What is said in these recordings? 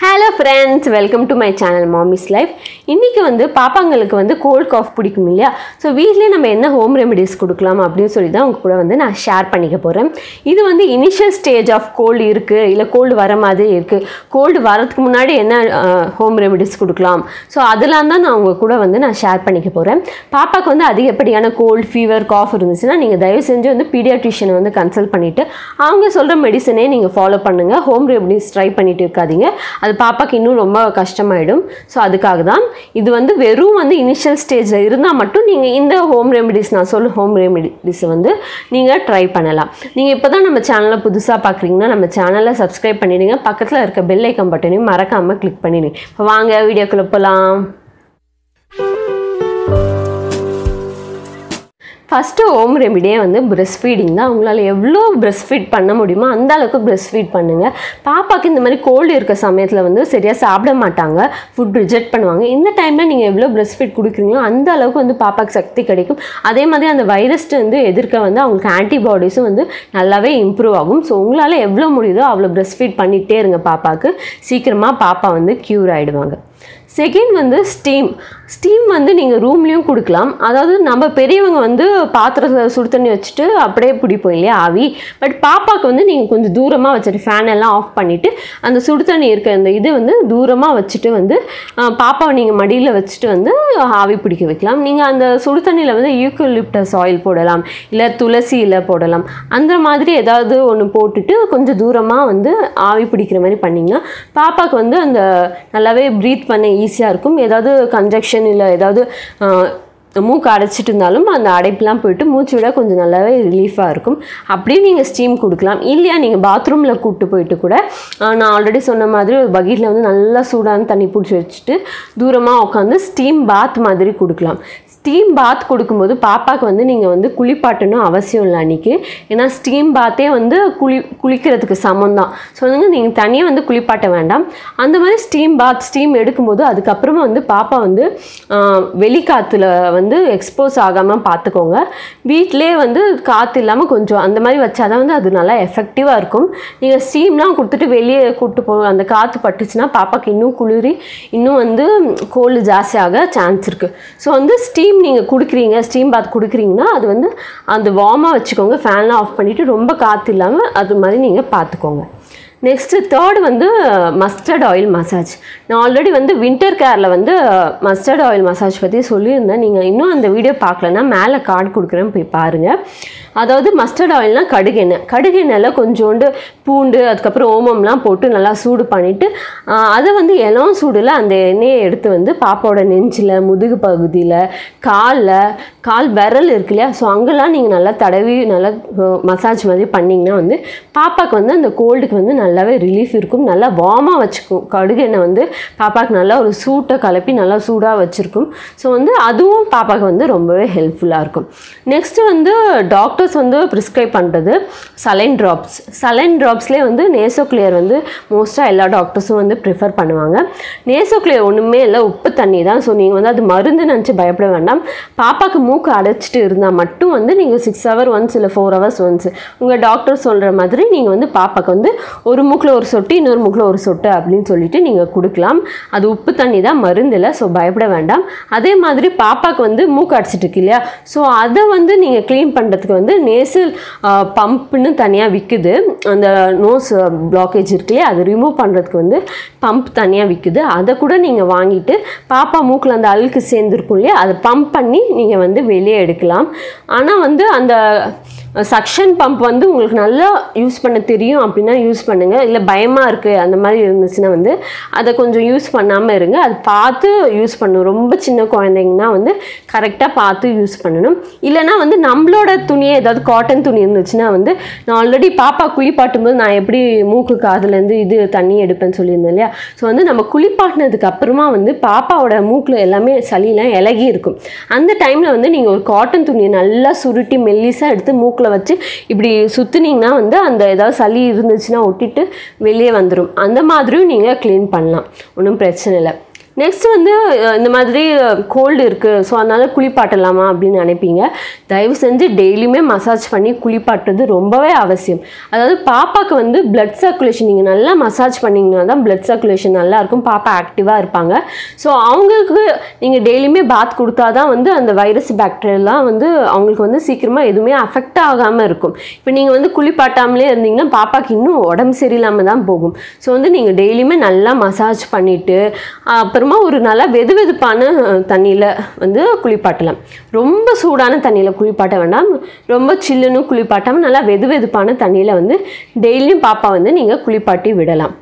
Hello friends, welcome to my channel Mommy's Life. இன்னைக்கு வந்து பாப்பாங்களுக்கு வந்து கோல்ட் காஃப் பிடிக்கும் இல்லையா? ஸோ வீட்லயே நம்ம என்ன ஹோம் ரெமெடிஸ் கொடுக்கலாம் அப்படின்னு சொல்லி தான் உங்க கூட வந்து நான் ஷேர் பண்ணிக்க போறேன். இது வந்து இனிஷியல் ஸ்டேஜ் ஆஃப் கோல்டு இருக்கு, இல்ல கோல்டு வர மாதிரி இருக்கு. கோல்டு வரதுக்கு முன்னாடி என்ன ஹோம் ரெமெடிஸ் கொடுக்கலாம். ஸோ அதெல்லாம் தான் நான் உங்க கூட வந்து நான் ஷேர் பண்ணிக்க போறேன். பாப்பாக்கு வந்து அதிகப்படியான கோல்டு, ஃபீவர், காஃப் இருந்துச்சுன்னா நீங்க தயவு செஞ்சு வந்து பீடியாட்ரிஷியனை வந்து கன்சல்ட் பண்ணிட்டு அவங்க சொல்ற மெடிசனே நீங்க ஃபாலோ பண்ணுங்க. ஹோம் ரெமெடிஸ் ட்ரை பண்ணிட்டு இருக்காதீங்க. அது பாப்பாக்கு இன்னும் ரொம்ப கஷ்டமாயிடும். ஸோ அதுக்காக தான் இது வந்து வெறும் வந்து இனிஷியல் ஸ்டேஜில் இருந்தால் மட்டும் நீங்கள் இந்த ஹோம் ரெமெடிஸ் நான் சொல்ல ஹோம் ரெமெடிஸ் வந்து நீங்கள் ட்ரை பண்ணலாம். நீங்கள் இப்போ தான் நம்ம சேனலை புதுசாக பார்க்குறீங்கன்னா நம்ம சேனலை சப்ஸ்கிரைப் பண்ணிவிடுங்க. பக்கத்தில் இருக்க பெல் ஐக்கான் பட்டனையும் மறக்காமல் கிளிக் பண்ணிடுங்க. இப்போ வாங்க வீடியோக்குள்ள போகலாம். ஃபஸ்ட்டு ஹோம் ரெமிடியே வந்து பிரெஸ்ட் ஃபீடிங் தான். உங்களால் எவ்வளோ பிரெஸ்ட் ஃபீட் பண்ண முடியுமோ அந்த அளவுக்கு பிரெஸ்ட் ஃபீட் பண்ணுங்கள். பாப்பாவுக்கு இந்த மாதிரி கோல்டு இருக்க சமயத்தில் வந்து சரியாக சாப்பிட மாட்டாங்க, ஃபுட் ரிஜெக்ட் பண்ணுவாங்க. இந்த டைமில் நீங்கள் எவ்வளோ பிரெஸ்ட் ஃபீட் கொடுக்குறீங்களோ அந்த அளவுக்கு வந்து பாப்பாவுக்கு சக்தி கிடைக்கும். அதே மாதிரி அந்த வைரஸ் வந்து எதிர்க்க வந்து அவங்களுக்கு ஆன்டிபாடிஸும் வந்து நல்லாவே இம்ப்ரூவ் ஆகும். ஸோ உங்களால் எவ்வளோ முடியுதோ அவ்வளோ பிரெஸ்ட் ஃபீட் பண்ணிகிட்டே இருங்க. பாப்பாவுக்கு சீக்கிரமாக பாப்பா வந்து க்யூர் ஆகிடுவாங்க. செகண்ட் வந்து ஸ்டீம் வந்து நீங்கள் ரூம்லேயும் கொடுக்கலாம். அதாவது நம்ம பெரியவங்க வந்து பாத்திரத்தில் சுடு தண்ணி வச்சுட்டு அப்படியே பிடிப்போம் இல்லையா ஆவி. பட் பாப்பாவுக்கு வந்து நீங்கள் கொஞ்சம் தூரமாக வச்சுட்டு ஃபேன் எல்லாம் ஆஃப் பண்ணிவிட்டு அந்த சுடு தண்ணி இருக்க அந்த இது வந்து தூரமாக வச்சுட்டு வந்து பாப்பாவை நீங்கள் மடியில் வச்சுட்டு வந்து ஆவி பிடிக்க வைக்கலாம். நீங்கள் அந்த சுடு தண்ணியில் வந்து யூக்கலிப்டஸ் ஆயில் போடலாம், இல்லை துளசி இலை போடலாம். அந்த மாதிரி ஏதாவது ஒன்று போட்டுட்டு கொஞ்சம் தூரமாக வந்து ஆவி பிடிக்கிற மாதிரி பண்ணிங்கன்னா பாப்பாவுக்கு வந்து அந்த நல்லாவே ப்ரீத் பண்ண ஈஸியாக இருக்கும். ஏதாவது கன்ஜக்ஷன் இல்லை ஏதாவது மூக்கு அடைச்சிட்டு இருந்தாலும் அந்த அடைப்பெலாம் போயிட்டு மூச்சு விட கொஞ்சம் நல்லாவே ரிலீஃபாக இருக்கும். அப்படியே நீங்கள் ஸ்டீம் கொடுக்கலாம். இல்லையா நீங்கள் பாத்ரூமில் கூப்பிட்டு போயிட்டு கூட நான் ஆல்ரெடி சொன்ன மாதிரி ஒரு பக்கெட்டில் வந்து நல்லா சூடான தண்ணி பிடிச்சி வச்சுட்டு தூரமாக உட்காந்து ஸ்டீம் பாத் மாதிரி கொடுக்கலாம். ஸ்டீம் பாத் கொடுக்கும்போது பாப்பாவுக்கு வந்து நீங்கள் வந்து குளிப்பாட்டணும் அவசியம் இல்லை அன்றைக்கி. ஏன்னா ஸ்டீம் பாத்தே வந்து குளிக்கிறதுக்கு சமம் தான். ஸோ வந்து நீங்கள் தனியாக வந்து குளிப்பாட்ட வேண்டாம். அந்த மாதிரி ஸ்டீம் எடுக்கும்போது அதுக்கப்புறமா வந்து பாப்பா வந்து வெளிக்காற்றுல வந்து எக்ஸ்போஸ் ஆகாமல் பார்த்துக்கோங்க. வீட்டிலே வந்து காற்று இல்லாமல் கொஞ்சம் அந்த மாதிரி வச்சாதான் வந்து அது நல்லா எஃபெக்டிவாக இருக்கும். நீங்கள் ஸ்டீம்லாம் கொடுத்துட்டு வெளியே கூப்பிட்டு போக அந்த காற்று பட்டுச்சுன்னா பாப்பாவுக்கு இன்னும் குளிரி இன்னும் வந்து கோல்டு ஜாஸ்தியாக சான்ஸ் இருக்குது. ஸோ வந்து ஸ்டீம் நீங்கள் கொடுக்குறீங்க, ஸ்டீம் பாத் கொடுக்குறீங்கன்னா அது வந்து அந்த வார்மாக வச்சுக்கோங்க. ஃபேன்லாம் ஆஃப் பண்ணிவிட்டு ரொம்ப காற்று இல்லாமல் அது மாதிரி நீங்கள் பார்த்துக்கோங்க. நெக்ஸ்ட்டு தேர்டு வந்து மஸ்டர்ட் ஆயில் மசாஜ். நான் ஆல்ரெடி வந்து வின்டர் கேரில் வந்து மஸ்டர்ட் ஆயில் மசாஜ் பற்றி சொல்லியிருந்தேன். நீங்கள் இன்னும் அந்த வீடியோ பார்க்கலன்னா மேலே கார்டு கொடுக்குறேன்னு போய் பாருங்கள். அதாவது மஸ்டர்ட் ஆயில்னால் கடுகெண்ணெயில் கொஞ்சோண்டு பூண்டு அதுக்கப்புறம் ஓமம்லாம் போட்டு நல்லா சூடு பண்ணிவிட்டு அதை வந்து இளம் சூடில் அந்த எண்ணெயை எடுத்து வந்து பாப்பாவோட நெஞ்சில், முதுகு பகுதியில், கால் விரல் இருக்கு இல்லையா, ஸோ அங்கெல்லாம் நீங்கள் நல்லா தடவி நல்லா மசாஜ் மாதிரி பண்ணிங்கன்னா வந்து பாப்பாவுக்கு வந்து அந்த கோல்டுக்கு வந்து நல்லாவே ரிலீஃப் இருக்கும். நல்லா வார்மாக வச்சுக்கும். கடுகெண்ணெய் வந்து பாப்பாவுக்கு நல்லா ஒரு சூட்டை கலப்பி நல்லா சூடாக வச்சுருக்கும். ஸோ வந்து அதுவும் பாப்பாவுக்கு வந்து ரொம்பவே ஹெல்ப்ஃபுல்லாக இருக்கும். நெக்ஸ்ட்டு வந்து டாக்டர்ஸ் வந்து ப்ரிஸ்கிரைப் பண்ணுறது சலைன் ட்ராப்ஸ்லேயே வந்து நேசோக்ளியர் வந்து மோஸ்ட்டாக எல்லா டாக்டர்ஸும் வந்து ப்ரிஃபர் பண்ணுவாங்க. நேசோக்ளியர் ஒன்றுமே இல்லை, உப்பு தண்ணி தான். ஸோ நீங்கள் வந்து அது மருந்து நினச்சி பயப்பட வேண்டாம். பாப்பாவுக்கு மூக்கு அடைச்சிட்டு இருந்தால் மட்டும் வந்து நீங்கள் 6 hours ஒன்ஸ் இல்லை 4 hours ஒன்ஸ் உங்கள் டாக்டர் சொல்கிற மாதிரி நீங்கள் வந்து பாப்பாவுக்கு வந்து ஒரு மூக்கில் ஒரு சொட்டு இன்னொரு மூக்கில் ஒரு சொட்டு அப்படின்னு சொல்லிட்டு நீங்கள் கொடுக்கலாம். அது உப்பு தண்ணி தான், மருந்து இல்லை. ஸோ பயப்பட வேண்டாம். அதே மாதிரி பாப்பாவுக்கு வந்து மூக்கு அடைச்சிட்டு இருக்கு இல்லையா, ஸோ அதை வந்து நீங்கள் க்ளீன் பண்ணுறதுக்கு வந்து நேசல் பம்ப்னு தனியாக விற்குது. அந்த நோஸ் பிளாக்கேஜ் இருக்கு இல்லையா, அது ரிமூவ் பண்ணுறதுக்கு வந்து பம்ப் தனியாக விற்குது. அதை கூட நீங்கள் வாங்கிட்டு பாப்பா மூக்கில் அந்த அழுக்கு சேர்ந்துருக்கும் இல்லையா, அதை பம்ப் பண்ணி நீங்கள் வந்து வெளியே எடுக்கலாம். ஆனால் வந்து அந்த சக்ஷன் பம்ப் வந்து உங்களுக்கு நல்லா யூஸ் பண்ண தெரியும் அப்படின்னா யூஸ் பண்ணுங்கள். இல்லை பயமாக இருக்குது அந்த மாதிரி இருந்துச்சுன்னா வந்து அதை கொஞ்சம் யூஸ் பண்ணாமல் இருங்க. அது பார்த்து யூஸ் பண்ணணும். ரொம்ப சின்ன குழந்தைங்கன்னா வந்து கரெக்டாக பார்த்து யூஸ் பண்ணணும். இல்லைனா வந்து நம்மளோட துணியை ஏதாவது காட்டன் துணி இருந்துச்சுன்னா வந்து நான் ஆல்ரெடி பாப்பா குளிப்பாட்டும் போது நான் எப்படி மூக்கு காதுலேருந்து இது தண்ணி எடுப்பேன்னு சொல்லியிருந்தேன் இல்லையா, ஸோ வந்து நம்ம குளிப்பாட்டினதுக்கு அப்புறமா வந்து பாப்பாவோட மூக்கில் எல்லாமே சளியெல்லாம் இலகி இருக்கும். அந்த டைமில் வந்து நீங்கள் ஒரு காட்டன் துணியை நல்லா சுருட்டி மெல்லிஸாக எடுத்து மூக்கில் வச்சு இப்படி சுற்றினீங்கன்னா வந்து அந்த ஏதாவது சளி இருந்துச்சுன்னா ஒட்டிட்டு வெளியே வந்துடும். அந்த மாதிரியும் நீங்கள் க்ளீன் பண்ணலாம், ஒன்றும் பிரச்சனை இல்லை. நெக்ஸ்ட் வந்து இந்த மாதிரி கோல்டு இருக்குது ஸோ அதனால் குளிப்பாட்டலாமா அப்படின்னு நினைப்பீங்க. தயவு செஞ்சு டெய்லியுமே மசாஜ் பண்ணி குளிப்பாட்டுறது ரொம்பவே அவசியம். அதாவது பாப்பாவுக்கு வந்து பிளட் சர்க்குலேஷன் நீங்கள் நல்லா மசாஜ் பண்ணிங்கன்னா தான் பிளட் சர்க்குலேஷன் நல்லாயிருக்கும், பாப்பா ஆக்டிவாக இருப்பாங்க. ஸோ அவங்களுக்கு நீங்கள் டெய்லியுமே பாத் கொடுத்தா தான் வந்து அந்த வைரஸ் பாக்டீரியாலாம் வந்து அவங்களுக்கு வந்து சீக்கிரமாக எதுவுமே அஃபெக்ட் ஆகாமல் இருக்கும். இப்போ நீங்கள் வந்து குளிப்பாட்டாமலே இருந்தீங்கன்னா பாப்பாவுக்கு இன்னும் உடம்பு சரியில்லாமல் தான் போகும். ஸோ வந்து நீங்கள் டெய்லியுமே நல்லா மசாஜ் பண்ணிவிட்டு அப்புறமா ஒரு நல்லா வெது வெதுப்பான தண்ணியில் வந்து குளிப்பாட்டலாம். ரொம்ப சூடான தண்ணியில் குளிப்பாட்ட வேண்டாம், ரொம்ப சில்லுன்னு குளிப்பாட்டாமல் நல்லா வெது வெதுப்பான தண்ணியில் வந்து டெய்லியும் பாப்பா வந்து நீங்கள் குளிப்பாட்டி விடலாம்.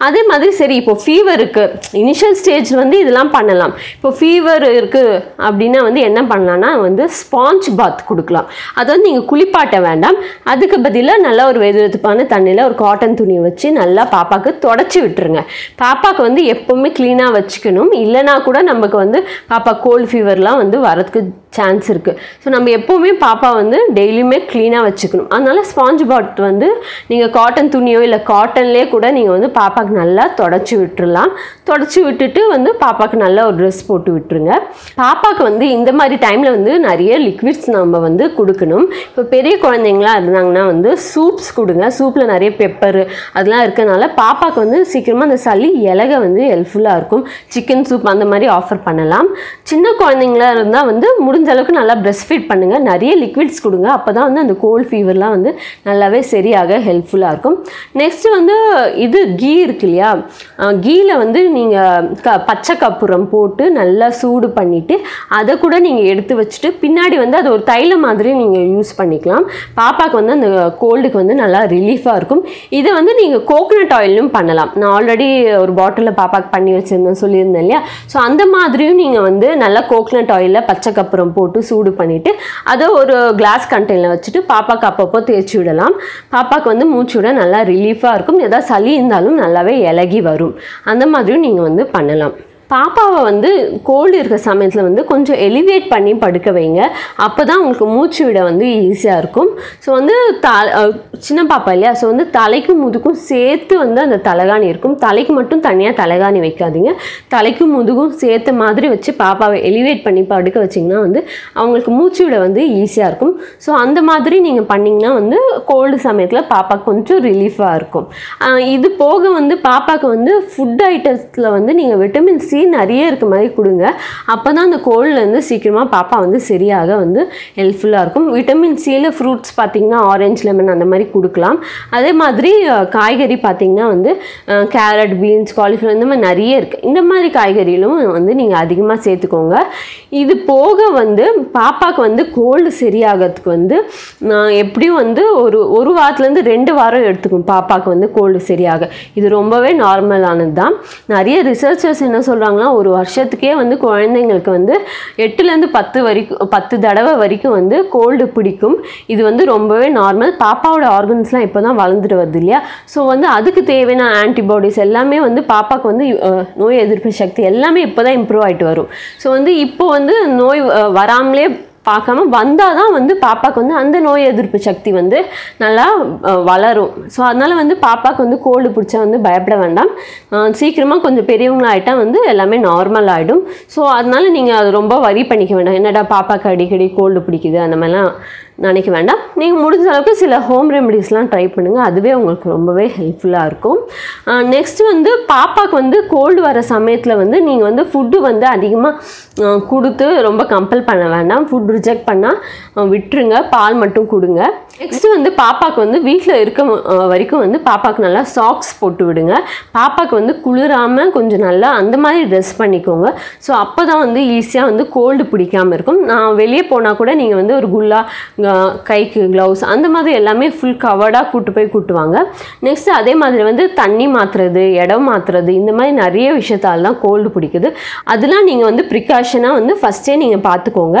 அதே மாதிரி சரி இப்போ ஃபீவர் இருக்குது, இனிஷியல் ஸ்டேஜ் வந்து இதெல்லாம் பண்ணலாம். இப்போ ஃபீவர் இருக்குது அப்படின்னா வந்து என்ன பண்ணலான்னா வந்து ஸ்பாஞ்ச் பாத் கொடுக்கலாம். அதை வந்து நீங்கள் குளிப்பாட்ட வேண்டாம், அதுக்கு பதிலாக நல்லா ஒரு வெது வெதுப்பான தண்ணியில் ஒரு காட்டன் துணியை வச்சு நல்லா பாப்பாவுக்கு தொடச்சி விட்டுருங்க. பாப்பாவுக்கு வந்து எப்போவுமே க்ளீனாக வச்சுக்கணும், இல்லைனா கூட நமக்கு வந்து பாப்பா கோல்டு ஃபீவர்லாம் வந்து வரதுக்கு சான்ஸ் இருக்குது. ஸோ நம்ம எப்போவுமே பாப்பா வந்து டெய்லியுமே க்ளீனாக வச்சுக்கணும். அதனால் ஸ்பாஞ்ச் பாத் வந்து நீங்கள் காட்டன் துணியோ இல்லை காட்டன்லேயே கூட நீங்கள் வந்து பாப்பாவுக்கு நல்லா தொடச்சி விட்டுடலாம். தொடச்சி விட்டுட்டு வந்து பாப்பாவுக்கு நல்லா ஒரு ட்ரெஸ் போட்டு விட்டுருங்க. பாப்பாவுக்கு வந்து இந்த மாதிரி டைமில் வந்து நிறைய லிக்விட்ஸ் நம்ம வந்து கொடுக்கணும். இப்போ பெரிய குழந்தைங்களாம் இருந்தாங்கன்னா வந்து சூப்ஸ் கொடுங்க. சூப்பில் நிறைய பெப்பர் அதெல்லாம் இருக்கனால பாப்பாவுக்கு வந்து சீக்கிரமாக அந்த சளி இலக வந்து ஹெல்ப்ஃபுல்லாக இருக்கும். சிக்கன் சூப் அந்த மாதிரி ஆஃபர் பண்ணலாம். சின்ன குழந்தைங்களாக இருந்தால் வந்து முடிஞ்ச அளவுக்கு நல்லா பிரஸ்ட் ஃபீட் பண்ணுங்கள், நிறைய லிக்விட்ஸ் கொடுங்க. அப்போ தான் வந்து அந்த கோல்டு ஃபீவர்லாம் வந்து நல்லாவே சரியாக ஹெல்ப்ஃபுல்லாக இருக்கும். நெக்ஸ்ட்டு வந்து இது கீ இருக்கு இல்லையா, கீயில் வந்து நீங்கள் பச்சை கற்பூரம் போட்டு நல்லா சூடு பண்ணிவிட்டு அதை கூட நீங்கள் எடுத்து வச்சுட்டு பின்னாடி வந்து அது ஒரு தைலம் மாதிரி நீங்கள் யூஸ் பண்ணிக்கலாம். பாப்பாவுக்கு வந்து அந்த கோல்டுக்கு வந்து நல்லா ரிலீஃபாக இருக்கும். இதை வந்து நீங்கள் கோகோனட் ஆயிலும் பண்ணலாம். நான் ஆல்ரெடி ஒரு பாட்டிலில் பாப்பாவுக்கு பண்ணி வச்சுருந்தேன் சொல்லியிருந்தேன் இல்லையா. ஸோ அந்த மாதிரியும் நீங்கள் வந்து நல்லா கோகோனட் ஆயிலில் பச்சை கற்பூரம் போட்டு சூடு பண்ணிவிட்டு அதை ஒரு கிளாஸ் கண்டெய்னரில் வச்சுட்டு பாப்பாவுக்கு அப்பப்போ தேய்ச்சி விடலாம். பாப்பாவுக்கு வந்து மூச்சு விட நல்லா ரிலீஃபாக இருக்கும். ஏதாவது சளி இருந்தாலும் நல்லாவே இலகி வரும். அந்த மாதிரியும் நீங்கள் வந்து பண்ணலாம். பாப்பாவை வந்து கோல்டு இருக்கிற சமயத்தில் வந்து கொஞ்சம் எலிவேட் பண்ணி படுக்க வைங்க. அப்போ தான் உங்களுக்கு மூச்சு விட வந்து ஈஸியாக இருக்கும். ஸோ வந்து சின்ன பாப்பா இல்லையா, ஸோ வந்து தலைக்கும் முதுகும் சேர்த்து வந்து அந்த தலைகாணி இருக்கும். தலைக்கு மட்டும் தனியாக தலைகாணி வைக்காதீங்க, தலைக்கும் முதுகும் சேர்த்த மாதிரி வச்சு பாப்பாவை எலிவேட் பண்ணி படுக்க வச்சிங்கன்னா வந்து அவங்களுக்கு மூச்சு விட வந்து ஈஸியாக இருக்கும். ஸோ அந்த மாதிரி நீங்கள் பண்ணிங்கன்னா வந்து கோல்டு சமயத்தில் பாப்பா கொஞ்சம் ரிலீஃபாக இருக்கும். இது போக வந்து பாப்பாவுக்கு வந்து ஃபுட் ஐட்டத்தில் வந்து நீங்கள் விட்டமின் சி நிறைய இருக்க மாதிரி கொடுங்க. அப்போ தான் அந்த கோல்ட்லேருந்து சீக்கிரமாக பாப்பா வந்து சரியாக வந்து ஹெல்ப்ஃபுல்லாக இருக்கும். விட்டமின் சியில் ஃப்ரூட்ஸ் பார்த்திங்கன்னா ஆரஞ்சு லெமன் அந்த மாதிரி கொடுக்கலாம். அதே மாதிரி காய்கறி பார்த்திங்கன்னா வந்து கேரட் பீன்ஸ் காலிஃப்ளவர் இந்த மாதிரி நிறைய இருக்குது. இந்த மாதிரி காய்கறிகளும் வந்து நீங்கள் அதிகமாக சேர்த்துக்கோங்க. இது போக வந்து பாப்பாவுக்கு வந்து கோல்டு சரியாகிறதுக்கு வந்து எப்படியும் வந்து ஒரு வாரத்துலேருந்து 2 வாரம் எடுத்துக்கும் பாப்பாவுக்கு வந்து கோல்டு சரியாக. இது ரொம்பவே நார்மலானது தான். நிறைய ரிசர்ச்சர்ஸ் என்ன சொல்கிறாங்கன்னா ஒரு வருஷத்துக்கே வந்து குழந்தைங்களுக்கு வந்து 8லேருந்து 10 தடவை வரைக்கும் வந்து கோல்டு பிடிக்கும். இது வந்து ரொம்பவே நார்மல். பாப்பாவோட ஆர்கன்ஸ்லாம் இப்போ தான் வளர்ந்துட்டு வருது இல்லையா. ஸோ வந்து அதுக்கு தேவையான ஆன்டிபாடிஸ் எல்லாமே வந்து பாப்பாவுக்கு வந்து நோய் எதிர்ப்பு சக்தி எல்லாமே இப்போ தான் இம்ப்ரூவ் ஆகிட்டு வரும். ஸோ வந்து இப்போ வந்து நோய் வராமலே பார்க்காம வந்தால் தான் வந்து பாப்பாவுக்கு வந்து அந்த நோய் எதிர்ப்பு சக்தி வந்து நல்லா வளரும். ஸோ அதனால் வந்து பாப்பாவுக்கு வந்து கோல்டு பிடிச்சா வந்து பயப்பட வேண்டாம். சீக்கிரமாக கொஞ்சம் பெரியவங்களாகிட்டால் வந்து எல்லாமே நார்மல் ஆகிடும். ஸோ அதனால் நீங்கள் அது ரொம்ப வரி பண்ணிக்க வேண்டாம். என்னடா பாப்பாவுக்கு அடிக்கடி கோல்டு பிடிக்குது அந்த மாதிரிலாம் நினைக்க வேண்டாம். நீங்கள் முடிஞ்ச அளவுக்கு சில ஹோம் ரெமடிஸ்லாம் ட்ரை பண்ணுங்கள், அதுவே உங்களுக்கு ரொம்பவே ஹெல்ப்ஃபுல்லாக இருக்கும். நெக்ஸ்ட்டு வந்து பாப்பாவுக்கு வந்து கோல்டு வர சமயத்தில் வந்து நீங்கள் வந்து ஃபுட்டு வந்து அதிகமாக கொடுத்து ரொம்ப கம்பல் பண்ண வேண்டாம். ஃபுட் ரிஜெக்ட் பண்ணால் விட்டுருங்க, பால் மட்டும் கொடுங்க. நெக்ஸ்ட்டு வந்து பாப்பாவுக்கு வந்து வீட்டில் இருக்க வரைக்கும் வந்து பாப்பாவுக்கு நல்லா சாக்ஸ் போட்டு விடுங்க. பாப்பாவுக்கு வந்து குளிராமல் கொஞ்சம் நல்லா அந்த மாதிரி ட்ரெஸ் பண்ணிக்கோங்க. ஸோ அப்போ தான் வந்து ஈஸியாக வந்து கோல்டு பிடிக்காமல் இருக்கும். நான் வெளியே போனால் கூட நீங்கள் வந்து ஒரு குல்லா கைக்கு க்ளவுஸ் அந்த மாதிரி எல்லாமே ஃபுல் கவர்டாக கூட்டுவாங்க. நெக்ஸ்ட்டு அதே மாதிரி வந்து தண்ணி மாற்றுறது, இடம் மாற்றுறது இந்த மாதிரி நிறைய விஷயத்தால் தான் கோல்டு பிடிக்குது. அதெல்லாம் நீங்கள் வந்து ப்ரிகாஷனாக வந்து ஃபஸ்ட்டே நீங்கள் பார்த்துக்கோங்க.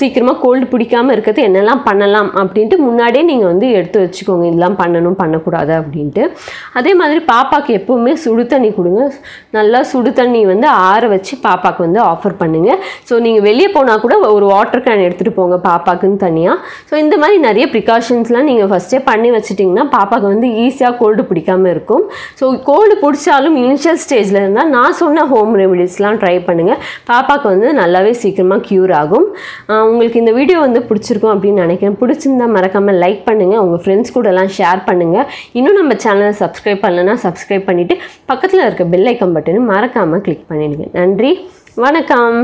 சீக்கிரமாக கோல்டு பிடிக்காமல் இருக்கிறது என்னெல்லாம் பண்ணலாம் அப்படின்ட்டு முன்னாடியே நீங்கள் வந்து எடுத்து வச்சுக்கோங்க, இதெல்லாம் பண்ணணும் பண்ணக்கூடாது அப்படின்ட்டு. அதே மாதிரி பாப்பாவுக்கு எப்போவுமே சுடு தண்ணி கொடுங்க. நல்லா சுடு தண்ணி வந்து ஆற வச்சு பாப்பாவுக்கு வந்து ஆஃபர் பண்ணுங்கள். ஸோ நீங்கள் வெளியே போனால் கூட ஒரு வாட்டர் கேன் எடுத்துகிட்டு போங்க பாப்பாக்குன்னு தனியாக. தான். ஸோ இந்த மாதிரி நிறைய ப்ரிகாஷன்ஸ்லாம் நீங்கள் ஃபஸ்ட்டே பண்ணி வச்சுட்டிங்கன்னா பாப்பாவுக்கு வந்து ஈஸியாக கோல்டு பிடிக்காமல் இருக்கும். ஸோ கோல்டு பிடிச்சாலும் இனிஷியல் ஸ்டேஜில் இருந்தால் நான் சொன்ன ஹோம் ரெமிடிஸ்லாம் ட்ரை பண்ணுங்கள். பாப்பாவுக்கு வந்து நல்லாவே சீக்கிரமாக க்யூர் ஆகும். உங்களுக்கு இந்த வீடியோ வந்து பிடிச்சிருக்கும் அப்படின்னு நினைக்கிறேன். பிடிச்சிருந்தா மறக்காமல் லைக் பண்ணுங்கள், உங்கள் ஃப்ரெண்ட்ஸ் கூடலாம் ஷேர் பண்ணுங்கள். இன்னும் நம்ம சேனலை சப்ஸ்கிரைப் பண்ணலைன்னா சப்ஸ்கிரைப் பண்ணிவிட்டு பக்கத்தில் இருக்க பெல் ஐக்கான் பட்டனை மறக்காமல் கிளிக் பண்ணிடுங்க. நன்றி, வணக்கம்.